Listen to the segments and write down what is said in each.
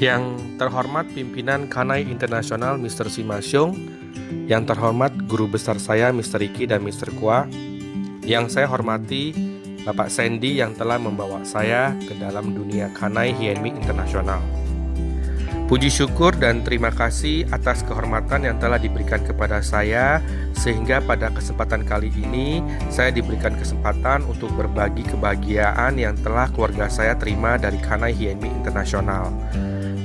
Yang terhormat pimpinan Kanai Internasional Mr. Simasyong, yang terhormat guru besar saya Mr. Riki dan Mr. Kwa, yang saya hormati Bapak Sandy yang telah membawa saya ke dalam dunia Kanai Hienmi Internasional. Puji syukur dan terima kasih atas kehormatan yang telah diberikan kepada saya, sehingga pada kesempatan kali ini saya diberikan kesempatan untuk berbagi kebahagiaan yang telah keluarga saya terima dari Kanai Hienmi Internasional.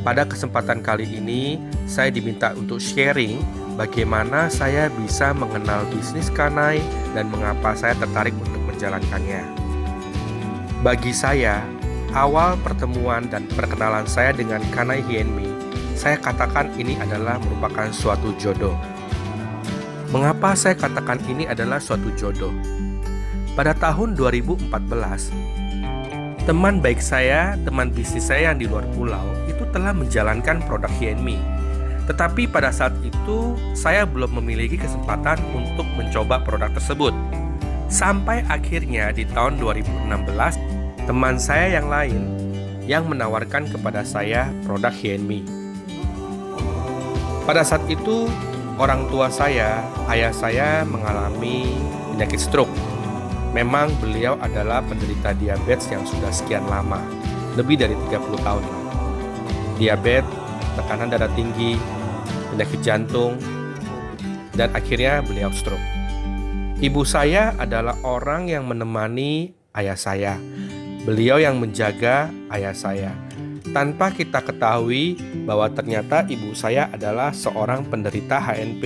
Pada kesempatan kali ini saya diminta untuk sharing bagaimana saya bisa mengenal bisnis Kanai dan mengapa saya tertarik untuk menjalankannya. Bagi saya, awal pertemuan dan perkenalan saya dengan Kanai Hienmi, saya katakan ini adalah merupakan suatu jodoh. Mengapa saya katakan ini adalah suatu jodoh? Pada tahun 2014, teman baik saya, teman bisnis saya yang di luar pulau, itu telah menjalankan produk Hienmi. Tetapi pada saat itu, saya belum memiliki kesempatan untuk mencoba produk tersebut. Sampai akhirnya di tahun 2016, teman saya yang lain yang menawarkan kepada saya produk Hienmi. Pada saat itu, orang tua saya, ayah saya mengalami penyakit stroke. Memang beliau adalah penderita diabetes yang sudah sekian lama, lebih dari 30 tahun. Diabetes, tekanan darah tinggi, penyakit jantung, dan akhirnya beliau stroke. Ibu saya adalah orang yang menemani ayah saya. Beliau yang menjaga ayah saya. Tanpa kita ketahui bahwa ternyata ibu saya adalah seorang penderita HNP,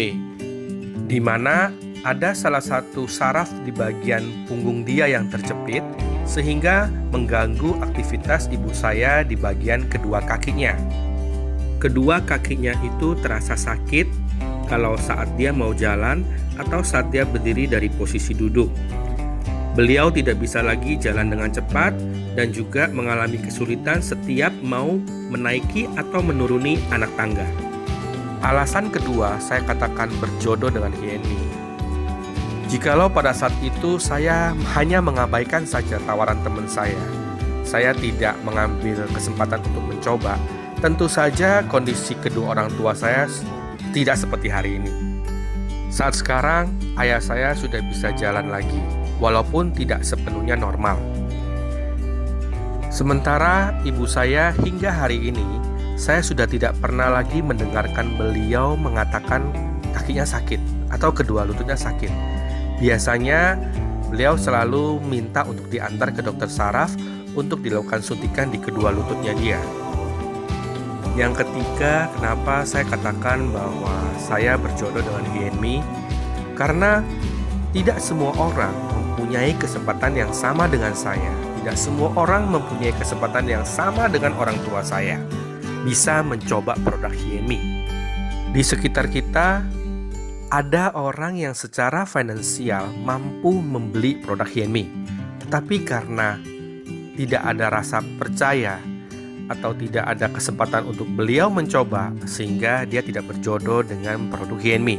di mana ada salah satu saraf di bagian punggung dia yang terjepit sehingga mengganggu aktivitas ibu saya di bagian kedua kakinya. Kedua kakinya itu terasa sakit kalau saat dia mau jalan atau saat dia berdiri dari posisi duduk. Beliau tidak bisa lagi jalan dengan cepat dan juga mengalami kesulitan setiap mau menaiki atau menuruni anak tangga. Alasan kedua saya katakan berjodoh dengan Hienmi. Jikalau pada saat itu saya hanya mengabaikan saja tawaran teman saya tidak mengambil kesempatan untuk mencoba, tentu saja kondisi kedua orang tua saya tidak seperti hari ini. Saat sekarang, ayah saya sudah bisa jalan lagi, walaupun tidak sepenuhnya normal. Sementara ibu saya hingga hari ini, saya sudah tidak pernah lagi mendengarkan beliau mengatakan kakinya sakit atau kedua lututnya sakit. Biasanya beliau selalu minta untuk diantar ke dokter saraf untuk dilakukan suntikan di kedua lututnya dia. Yang ketiga, kenapa saya katakan bahwa saya berjodoh dengan Hienmi? Karena tidak semua orang mempunyai kesempatan yang sama dengan saya. Tidak semua orang mempunyai kesempatan yang sama dengan orang tua saya bisa mencoba produk Hienmi. Di sekitar kita ada orang yang secara finansial mampu membeli produk Hienmi, tetapi karena tidak ada rasa percaya atau tidak ada kesempatan untuk beliau mencoba, sehingga dia tidak berjodoh dengan produk Hienmi.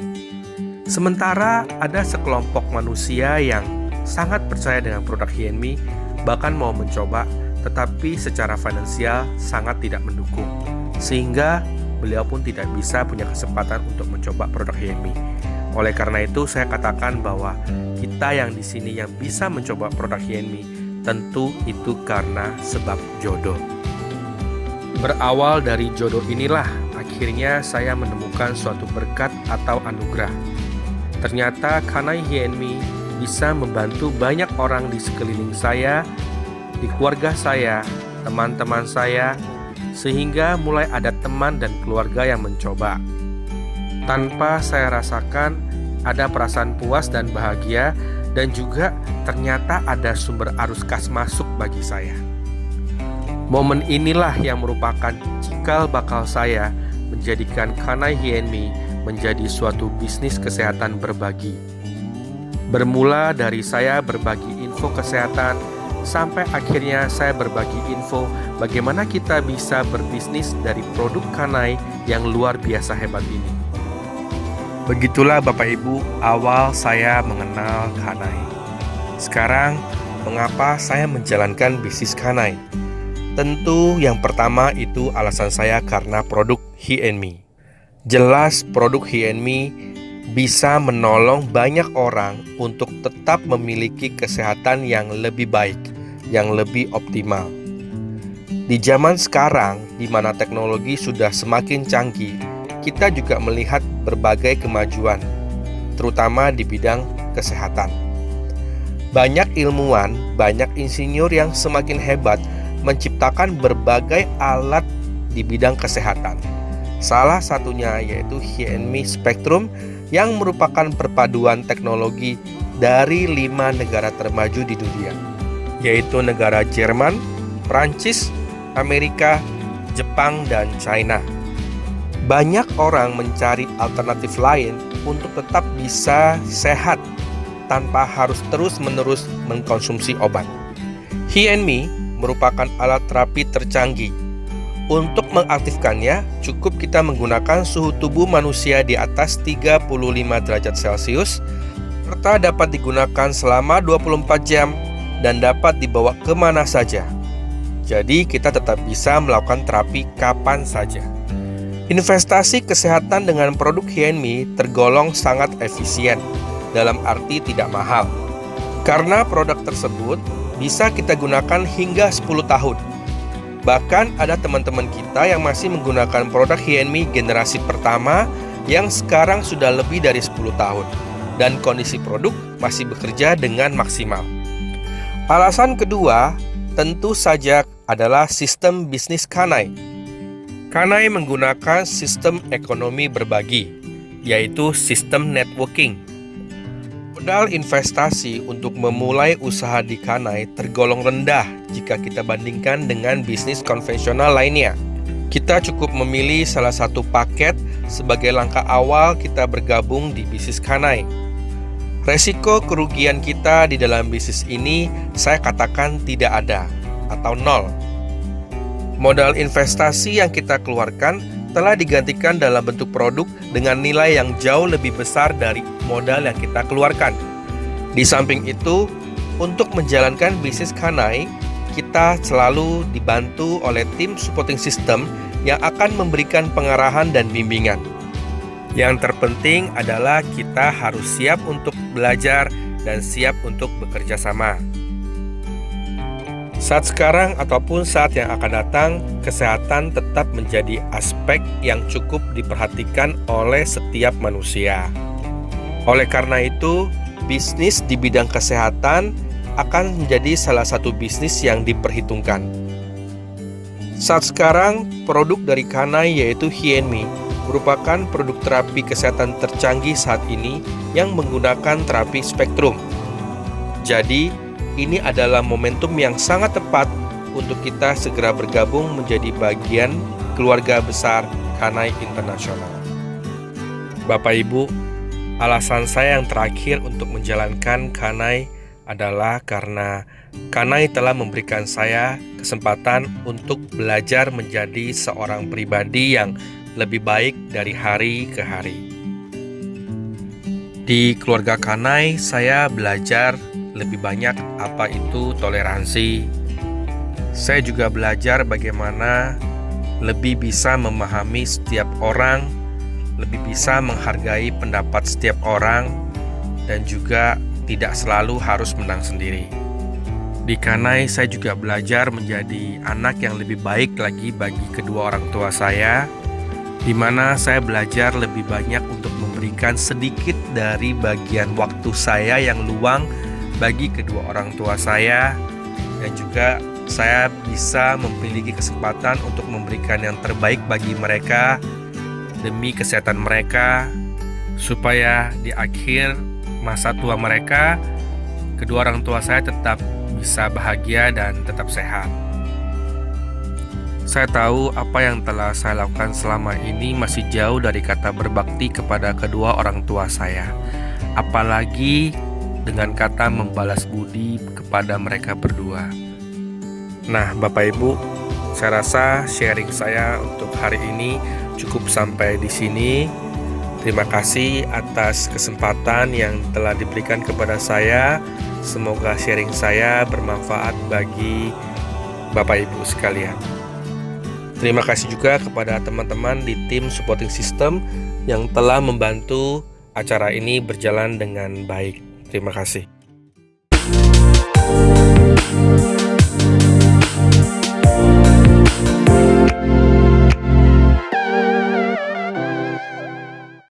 Sementara ada sekelompok manusia yang sangat percaya dengan produk Hienmi, bahkan mau mencoba, tetapi secara finansial sangat tidak mendukung, sehingga beliau pun tidak bisa punya kesempatan untuk mencoba produk Hienmi. Oleh karena itu, saya katakan bahwa kita yang di sini yang bisa mencoba produk Hienmi, tentu itu karena sebab jodoh. Berawal dari jodoh inilah akhirnya saya menemukan suatu berkat atau anugerah. Ternyata Kanai Hienmi bisa membantu banyak orang di sekeliling saya, di keluarga saya, teman-teman saya, sehingga mulai ada teman dan keluarga yang mencoba. Tanpa saya rasakan ada perasaan puas dan bahagia, dan juga ternyata ada sumber arus kas masuk bagi saya. Momen inilah yang merupakan cikal bakal saya menjadikan Kanai Hienmi menjadi suatu bisnis kesehatan berbagi. Bermula dari saya berbagi info kesehatan, sampai akhirnya saya berbagi info bagaimana kita bisa berbisnis dari produk Kanai yang luar biasa hebat ini. Begitulah Bapak Ibu awal saya mengenal Kanai. Sekarang, mengapa saya menjalankan bisnis Kanai? Tentu yang pertama itu alasan saya karena produk He&Me. Jelas produk He&Me bisa menolong banyak orang untuk tetap memiliki kesehatan yang lebih baik, yang lebih optimal. Di zaman sekarang, di mana teknologi sudah semakin canggih, kita juga melihat berbagai kemajuan, terutama di bidang kesehatan. Banyak ilmuwan, banyak insinyur yang semakin hebat menciptakan berbagai alat di bidang kesehatan. Salah satunya yaitu He&Me Spectrum yang merupakan perpaduan teknologi dari 5 negara termaju di dunia, yaitu negara Jerman, Prancis, Amerika, Jepang, dan China. Banyak orang mencari alternatif lain untuk tetap bisa sehat tanpa harus terus-menerus mengkonsumsi obat. He&Me merupakan alat terapi tercanggih. Untuk mengaktifkannya, cukup kita menggunakan suhu tubuh manusia di atas 35 derajat Celcius, serta dapat digunakan selama 24 jam dan dapat dibawa kemana saja. Jadi kita tetap bisa melakukan terapi kapan saja. Investasi kesehatan dengan produk He&Me tergolong sangat efisien, dalam arti tidak mahal. Karena produk tersebut bisa kita gunakan hingga 10 tahun. Bahkan ada teman-teman kita yang masih menggunakan produk He&Me generasi pertama yang sekarang sudah lebih dari 10 tahun. Dan kondisi produk masih bekerja dengan maksimal. Alasan kedua tentu saja adalah sistem bisnis Kanai. Kanai menggunakan sistem ekonomi berbagi, yaitu sistem networking. Modal investasi untuk memulai usaha di Kanai tergolong rendah jika kita bandingkan dengan bisnis konvensional lainnya. Kita cukup memilih salah satu paket sebagai langkah awal kita bergabung di bisnis Kanai. Resiko kerugian kita di dalam bisnis ini saya katakan tidak ada atau nol. Modal investasi yang kita keluarkan telah digantikan dalam bentuk produk dengan nilai yang jauh lebih besar dari modal yang kita keluarkan. Di samping itu, untuk menjalankan bisnis Kanai, kita selalu dibantu oleh tim supporting system yang akan memberikan pengarahan dan bimbingan. Yang terpenting adalah kita harus siap untuk belajar dan siap untuk bekerja sama. Saat sekarang ataupun saat yang akan datang, kesehatan tetap menjadi aspek yang cukup diperhatikan oleh setiap manusia. Oleh karena itu, bisnis di bidang kesehatan akan menjadi salah satu bisnis yang diperhitungkan. Saat sekarang, produk dari Kanai yaitu He&Me merupakan produk terapi kesehatan tercanggih saat ini yang menggunakan terapi spektrum. Jadi, ini adalah momentum yang sangat tepat untuk kita segera bergabung menjadi bagian keluarga besar Kanai Internasional. Bapak Ibu, alasan saya yang terakhir untuk menjalankan Kanai adalah karena Kanai telah memberikan saya kesempatan untuk belajar menjadi seorang pribadi yang lebih baik dari hari ke hari. Di keluarga Kanai, saya belajar lebih banyak apa itu toleransi. Saya juga belajar bagaimana lebih bisa memahami setiap orang, lebih bisa menghargai pendapat setiap orang, dan juga tidak selalu harus menang sendiri. Di Kanai, saya juga belajar menjadi anak yang lebih baik lagi bagi kedua orang tua saya, di mana saya belajar lebih banyak untuk memberikan sedikit dari bagian waktu saya yang luang bagi kedua orang tua saya, dan juga saya bisa memiliki kesempatan untuk memberikan yang terbaik bagi mereka demi kesehatan mereka, supaya di akhir masa tua mereka, kedua orang tua saya tetap bisa bahagia dan tetap sehat. Saya tahu apa yang telah saya lakukan selama ini masih jauh dari kata berbakti kepada kedua orang tua saya, apalagi dengan kata membalas budi kepada mereka berdua. Nah, Bapak Ibu, saya rasa sharing saya untuk hari ini cukup sampai di sini. Terima kasih atas kesempatan yang telah diberikan kepada saya. Semoga sharing saya bermanfaat bagi Bapak Ibu sekalian. Terima kasih juga kepada teman-teman di tim supporting system yang telah membantu acara ini berjalan dengan baik. Terima kasih.